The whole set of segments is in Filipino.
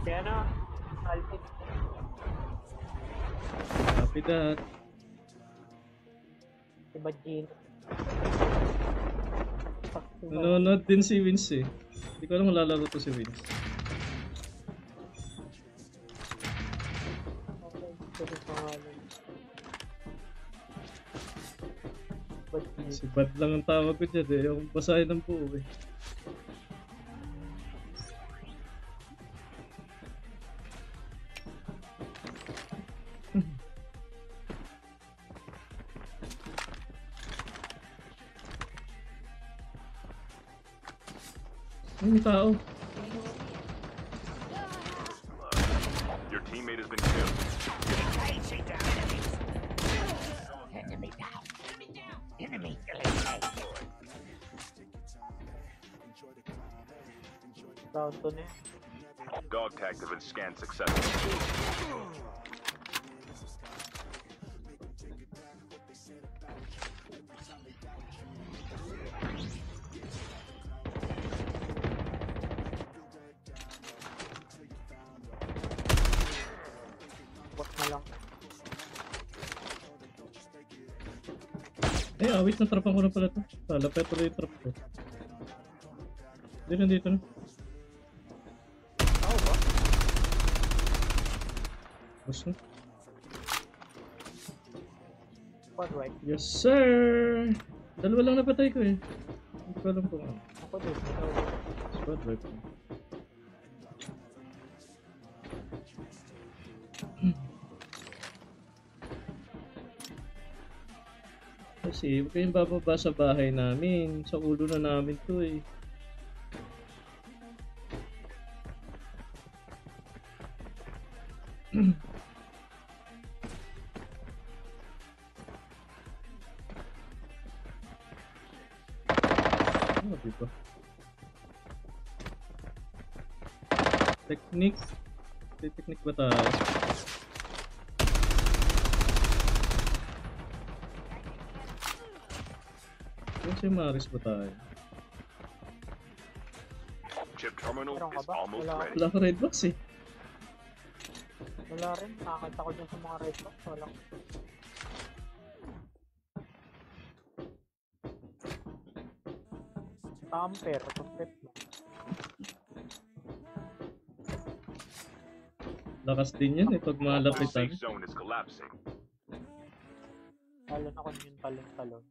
Kaya na, Alvin. Copy that. Si Bajin. Nanonood din si Vince eh. Hindi ko alam kung lalaro to si Vince. Si Bad lang ang tawag ko dyan eh. Yung basahin ng buo eh. May tao. Your teammate has been killed. Enemy down. Enemy eliminated. Down to na. Dog tags have been scanned successfully. Eh, awit na trapan ko na pala to. Lapet tuloy yung trap ko. Dito na. Ako ba? Bus na. Squad right? Yes sir! Dalawa lang napatay ko eh. Hindi ko alam kung ano. Ako din. Squad right. Kasi huwag kayong bababa sa bahay namin. Sa ulo na namin to eh. Ano dito? Technique? Technique ba tayo? Si Maris ba tayo? Chip terminal Meron ka is ba? almost Wala. ready. Wala ka red box eh. Wala rin. Nakakita ko dyan sa mga red box. Wala. Tamper. Complete mo. Lakas din yan eh pag The malapitan. safe zone is collapsing. Lalo na kung yung talon-talon.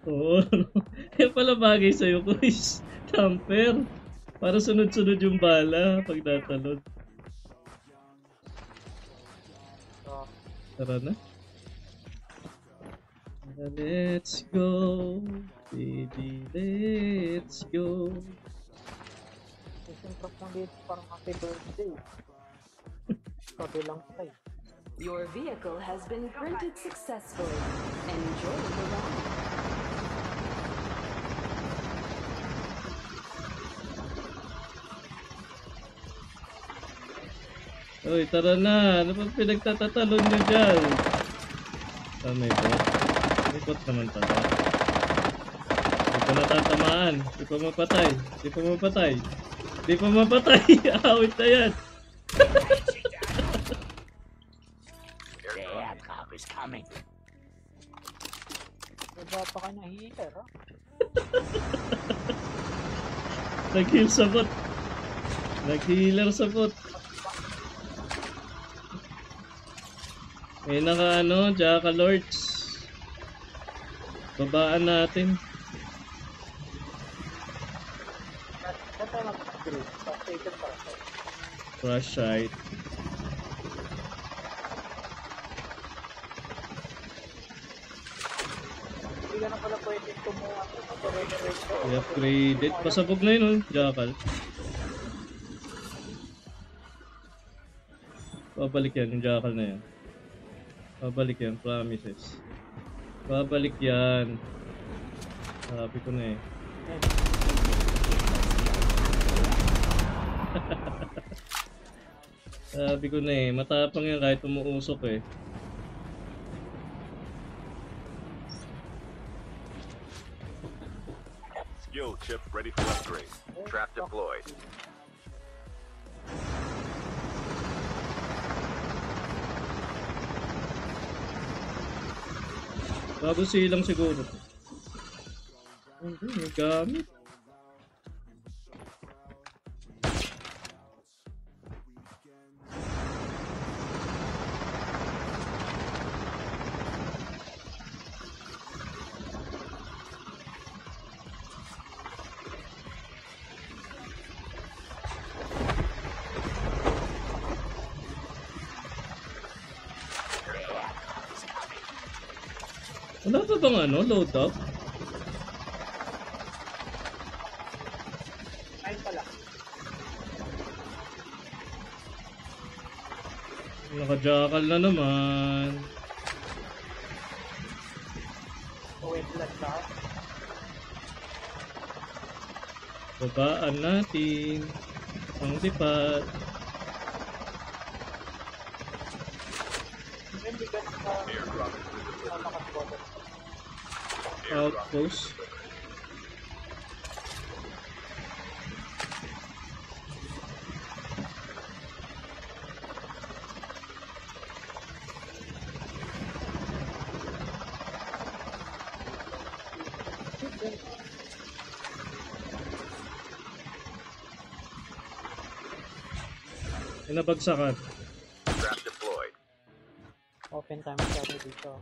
Oo. Kaya pala bagay sa'yo, Kuis. Tamper. Para sunod-sunod yung bala pag natalon. So, Tara na. Let's go. Baby, let's go. yung truck mo dito parang happy birthday. Kabilang side. Your vehicle has been printed successfully. Enjoy the ride. Uy, tara na. Ano ba pinagtatatalon nyo dyan? May bot. May bot naman pala. Di pa natatamaan. Di pa mapatay. Di pa mapatay. Di pa mapatay. Awit na yan. The aircraft is coming. Diba pa ka na healer, ha? Nag-heal sa bot. Nag-healer sa bot. May naka ano, Jaka Lords. Babaan natin. Saan tayo mag-upgrade? Station pa. Crush site. Hindi ka na pala pwede tumuha. I-upgraded. Pasabog na yun, oh. Jackal. Babalik yan, yung Jackal na yan. Babalik yan, promises. Babalik yan. Sabi ko na eh. Sabi ko na eh, matapang yan kahit umuusok eh. Skill chip ready for upgrade. Trap deployed. Bago silang siguro. Hindi, may gamit. Wala pa bang ano, load up? Ayun pala. Naka-jackal na naman. Wait lang daw. Babaan natin ang lipat. Hindi ka Airdrop has been delivered. nakaspotter. Outpost. Inabagsakan. Trap deployed. Open time masyado dito.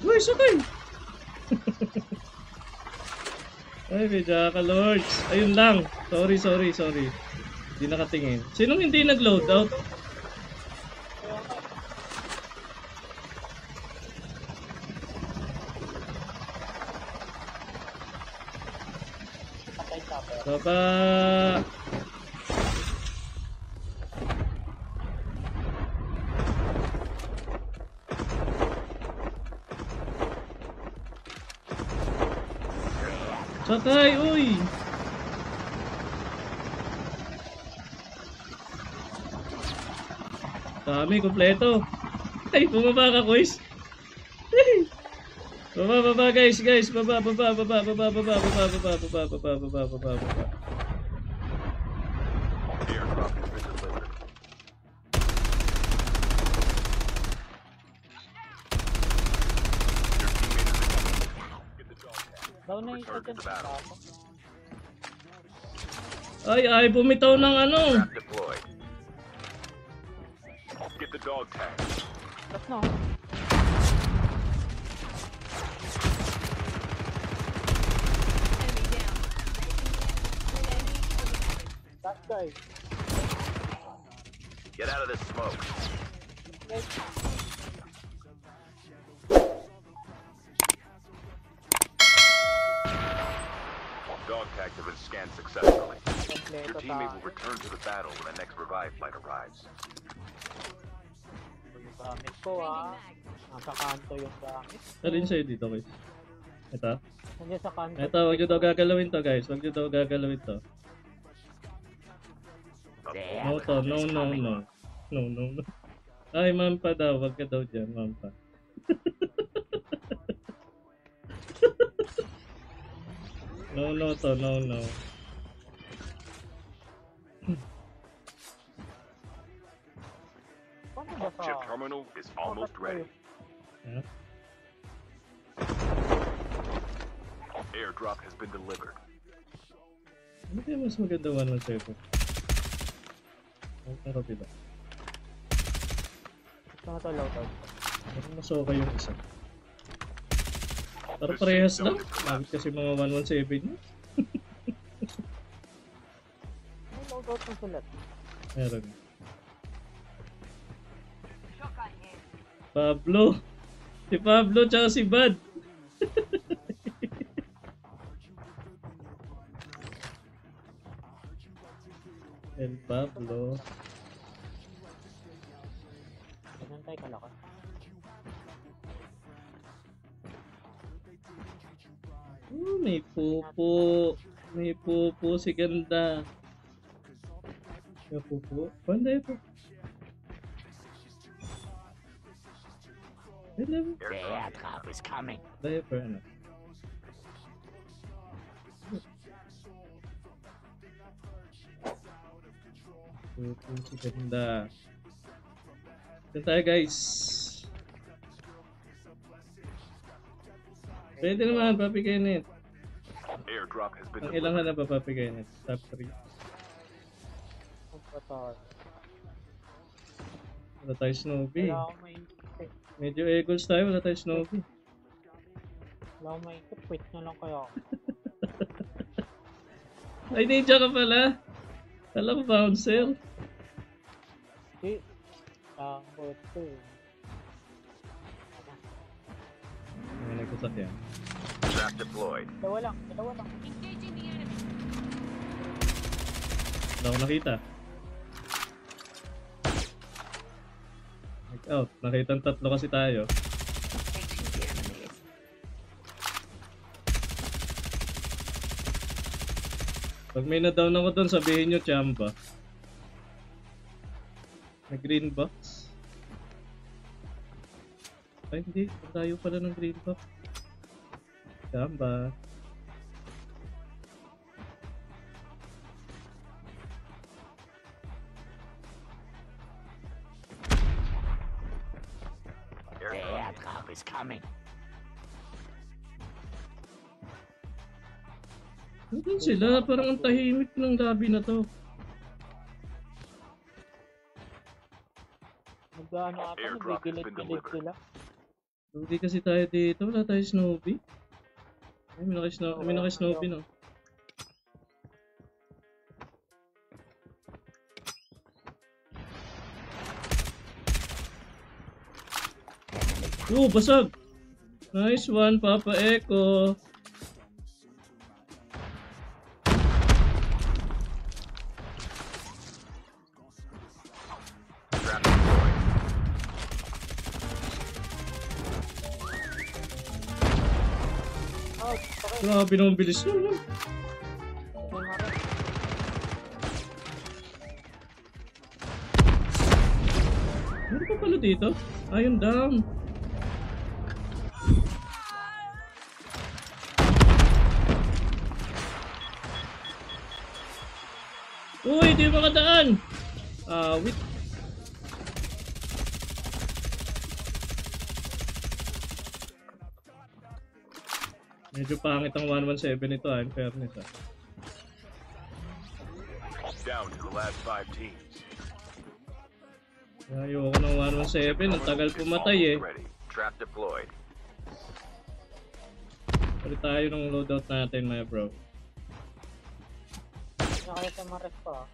Uy, sakay! Ay, may jackal lords. Ayun lang. Sorry. Hindi nakatingin. Sinong hindi nag-load out? Patay chopper. Baba! Sakay, uy! Dami, kompleto. Ay, bumaba ka, Kuis. Baba, guys. Baba. Airdrop has been delivered. Your teammate is incoming. Get the dog tag. Down na yung isa Return to dyan the sa battle. tapo. Ay, bumitaw ng ano. Trap deployed. Get the dog tag. Tapos no. That guy. Get out of this smoke. Dog tags have been scanned successfully. Your Kompleto teammate will tayo. return to the battle when the next revive flight arrives. Yung gamit ko nasa kanto yung gamit. Alin sa'yo dito, Kuis? Ito? Nandiyan sa kanto. Ito, huwag nyo daw gagalawin to, guys. Huwag nyo daw gagalawin to. No to, no. Ay, mampa daw. Huwag ka daw dyan, mampa. No to, no. Paano ba sa... Chip terminal is almost ready. Huh? Airdrop has been delivered. Ano kaya mas maganda 117? Ang kapila. Gusto mo ito loadout. Parang mas okay yung isa. Pero parehas lang. Bakit kasi mga 117 yun? May loadout ng sulat. Meron. Pablo! Si Pablo tsaka si Bad! El Pablo. Ganyan tayo kalakot. May pupo. May pupo si ganda. May pupo. Panday po. Hello. The airdrop is coming. Diaper ano? Si ganda. Ito tayo guys. Pwede naman, Papi Kenneth. Airdrop has been Ang delivered. ilang ka na ba, Papi Kenneth? Top 3. Ang patar. Wala tayo Snoopy. Wala akong maingit eh. Medyo eagles tayo, wala tayo Snoopy. Wala akong maingit. Quit na lang kaya ako. Ay, ninja ka pala. Alam ko, bouncer. Hindi. Quit ko eh. May nagsasakyan. Trap deployed. Dalawa lang. Wala ko nakita. Check out. Nakita tatlo kasi tayo. Pag may na-down ako doon, sabihin nyo, Chamba. May green box. Ay, hindi. Ang tayo pala ng green box. Chamba. The airdrop is coming. Nandun sila. Parang ang tahimik ng lobby na to. Nag-ano ata. Airdrop has been Nagigilid-gilid delivered. sila. Hindi kasi tayo dito. Wala tayo Snoopy. Ay, may naka-Snoopy no. Oh, basag! Nice one, Papa Echo. Trap deployed. Oh, okay. Grabe naman bilis yun. No? May mara. Ano pa pala dito? Ayun down. Uy, di makadaan! Wait. Medyo pangit ang 117 ito in fairness Down to the last 5 teams. Ayoko ng 117, ang tagal pumatay eh. Ready. Trap deployed. Pali tayo ng loadout natin my bro. Nakaya sa mares pa.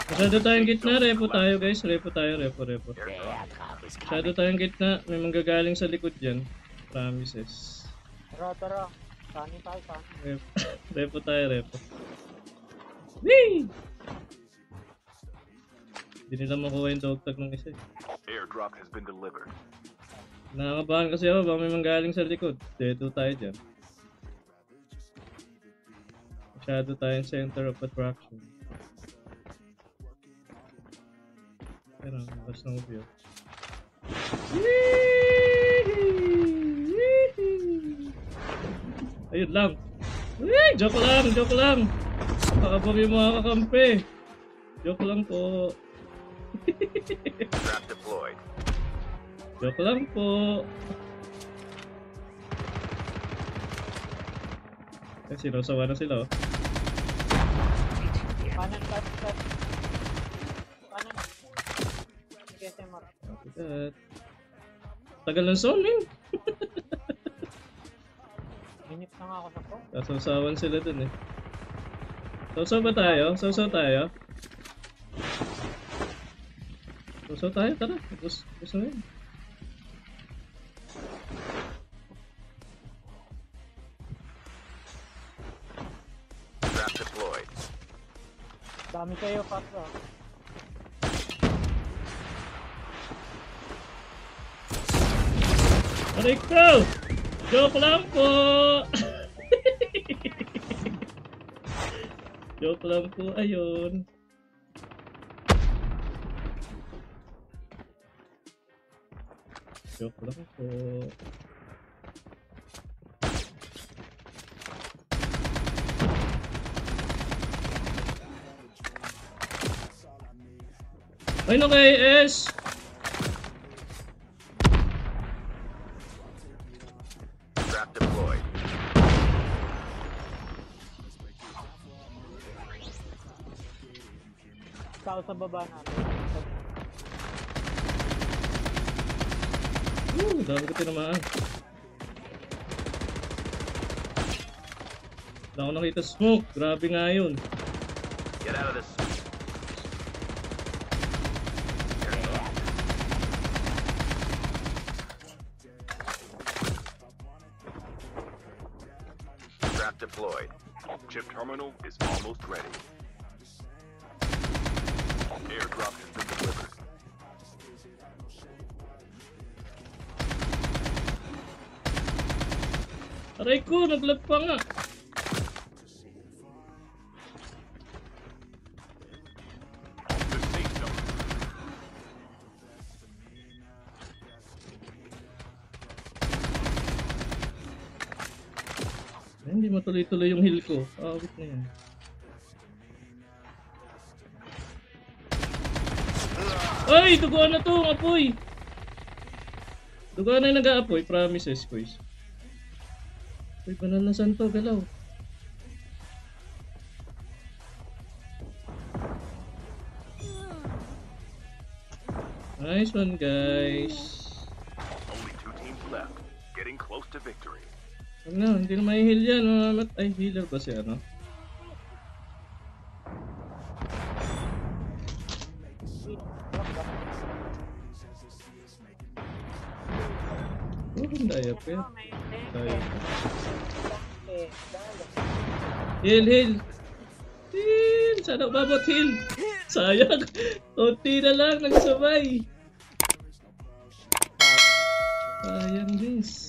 Masyado tayong gitna, repo tayo guys, repo tayo. The airdrop is Masyado coming. tayong gitna, may manggagaling sa likod dyan. Promises. Tara. Sani tayo, sani. Repo tayo, repo. Whee! Hindi nila makuha yung dog tag ng isa. Airdrop has been delivered. Nakakabahan kasi ako, baka may manggaling sa likod. Dedo tayo dyan. Masyado tayong center of attraction. Pero, makas ng view. Ayun lang. Wee! Joke lang. Kakabog yung mga kakampi. Joke lang po. Trap deployed. Joke lang po. Eh, sinusawa na sila oh. Kanan, cut. Kanan. Sige, sa mara. Copy that. Tagal ng zone, man. Minute na nga ako sa to. Kasasawan sila dun eh. Sausaw ba tayo? Sausaw tayo? Sausaw tayo, tara. Tapos na yun. Trap deployed. Dami kayo, Patra. Aray ko! Joke lang po! Joke lang po, ayun. Joke lang po. Ay, no kay S. Trap deployed. Tao sa baba natin. Dami ko tinamaan. Wala ako nakita smoke. Grabe nga yun. Get out of this. Trap deployed. Chip terminal is almost ready. Airdrop has been delivered. Aray ko, naglag pa nga. The safe zone. Ay, hindi matuloy-tuloy yung heal ko. Awit na yan. Ay! Duguan na to! Ang apoy! Duguan na yung nag-aapoy. Promises, boys. Uy, banal na santo. Galaw. Nice one, guys. Only 2 teams left. Getting close to victory. Ano, hindi na may heal yan. Ay, healer ba siya, no? Oh, daya pa yan. Daya pa. Heal, heal! Heal! Sana umabot, heal! Sayang! Kunti na lang, nagsabay! Sayang, guys.